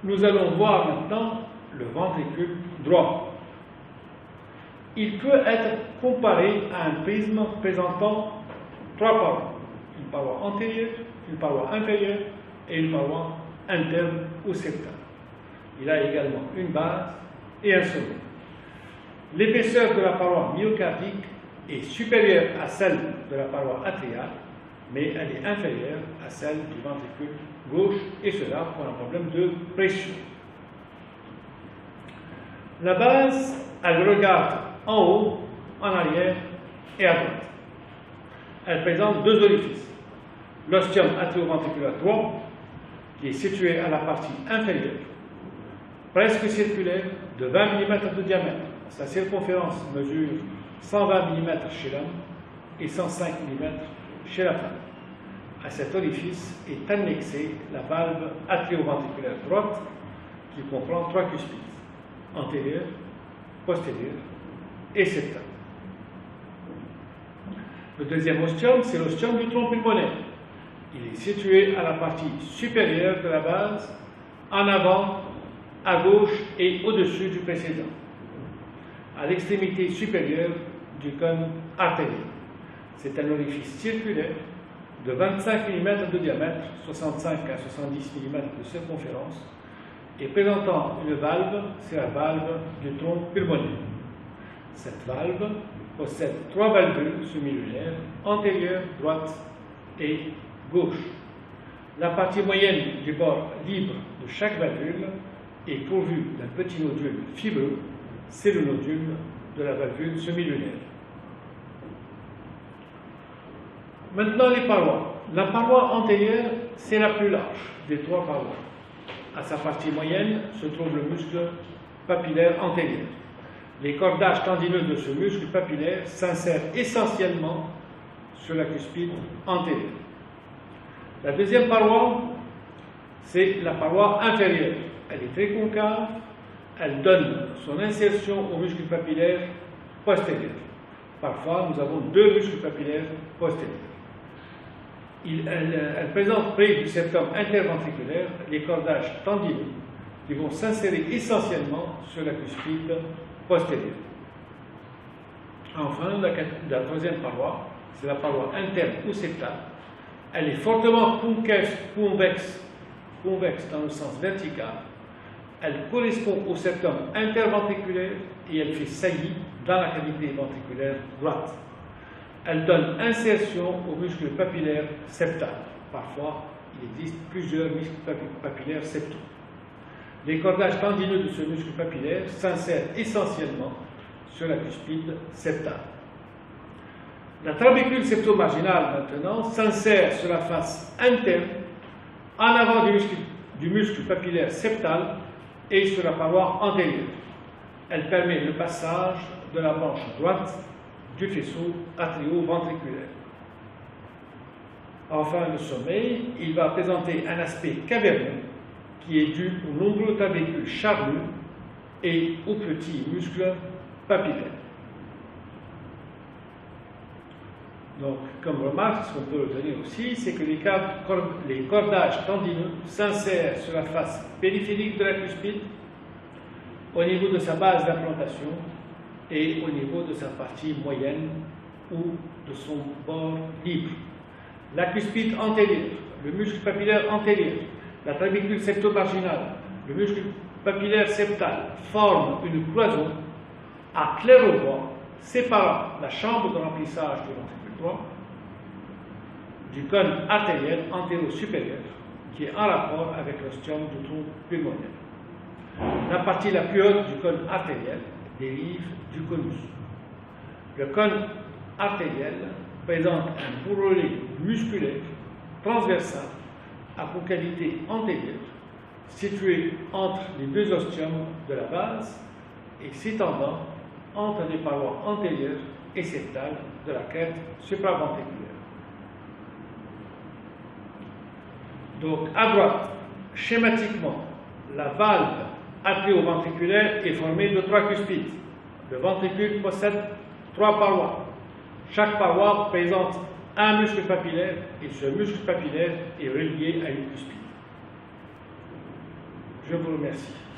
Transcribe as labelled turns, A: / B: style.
A: Nous allons voir maintenant le ventricule droit. Il peut être comparé à un prisme présentant trois parois. Une paroi antérieure, une paroi inférieure et une paroi interne ou septale. Il a également une base et un sommet. L'épaisseur de la paroi myocardique est supérieure à celle de la paroi atriale, mais elle est inférieure à celle du ventricule gauche, et cela pour un problème de pression. La base, elle regarde en haut, en arrière et à droite. Elle présente deux orifices. L'ostium atrioventriculaire droit, qui est situé à la partie inférieure, presque circulaire, de 20 mm de diamètre. Sa circonférence mesure 120 mm chez l'homme et 105 mm chez la femme. À cet orifice est annexée la valve atrioventriculaire droite qui comprend trois cuspides, antérieure, postérieure et septale. Le deuxième ostium, c'est l'ostium du tronc pulmonaire. Il est situé à la partie supérieure de la base, en avant, à gauche et au-dessus du précédent, à l'extrémité supérieure du cône artériel. C'est un orifice circulaire de 25 mm de diamètre, 65 à 70 mm de circonférence, et présentant une valve, c'est la valve du tronc pulmonaire. Cette valve possède trois valvules semi-lunaires, antérieure, droite et gauche. La partie moyenne du bord libre de chaque valvule est pourvue d'un petit nodule fibreux, c'est le nodule de la valvule semi-lunaire. Maintenant les parois. La paroi antérieure, c'est la plus large des trois parois. À sa partie moyenne se trouve le muscle papillaire antérieur. Les cordages tendineux de ce muscle papillaire s'insèrent essentiellement sur la cuspide antérieure. La deuxième paroi, c'est la paroi inférieure. Elle est très concave, elle donne son insertion au muscle papillaire postérieur. Parfois, nous avons deux muscles papillaires postérieurs. Elle présente près du septum interventriculaire les cordages tendineux qui vont s'insérer essentiellement sur la cuspide postérieure. Enfin, la troisième paroi, c'est la paroi interne ou septale. Elle est fortement convexe dans le sens vertical. Elle correspond au septum interventriculaire et elle fait saillie dans la cavité ventriculaire droite. Elle donne insertion au muscle papillaire septal. Parfois, il existe plusieurs muscles papillaires septaux. Les cordages tendineux de ce muscle papillaire s'insèrent essentiellement sur la cuspide septale. La trabécule septomarginale, maintenant, s'insère sur la face interne, en avant du muscle papillaire septal et sur la paroi antérieure. Elle permet le passage de la branche droite du faisceau atrioventriculaire. Enfin, le sommet, il va présenter un aspect caverneux qui est dû au nombreux trabécules charnus et aux petits muscles papillaires. Donc, comme remarque, ce qu'on peut retenir aussi, c'est que les cordages tendineux s'insèrent sur la face périphérique de la cuspide, au niveau de sa base d'implantation et au niveau de sa partie moyenne ou de son bord libre. La cuspide antérieure, le muscle papillaire antérieur, la trabécule septomarginale, le muscle papillaire septal forment une cloison à claire-voie séparant la chambre de remplissage du ventricule droit du cône artériel antéro-supérieur qui est en rapport avec l'ostium du tronc pulmonaire. La partie la plus haute du cône artériel dérive du conus. Le cône artériel présente un bourrelet musculaire transversal à concavité antérieure situé entre les deux ostiums de la base et s'étendant entre les parois antérieures et septales de la crête supraventriculaire. Donc, à droite, schématiquement, la valve atrioventriculaire est formée de trois cuspides. Le ventricule possède trois parois. Chaque paroi présente un muscle papillaire et ce muscle papillaire est relié à une cuspide. Je vous remercie.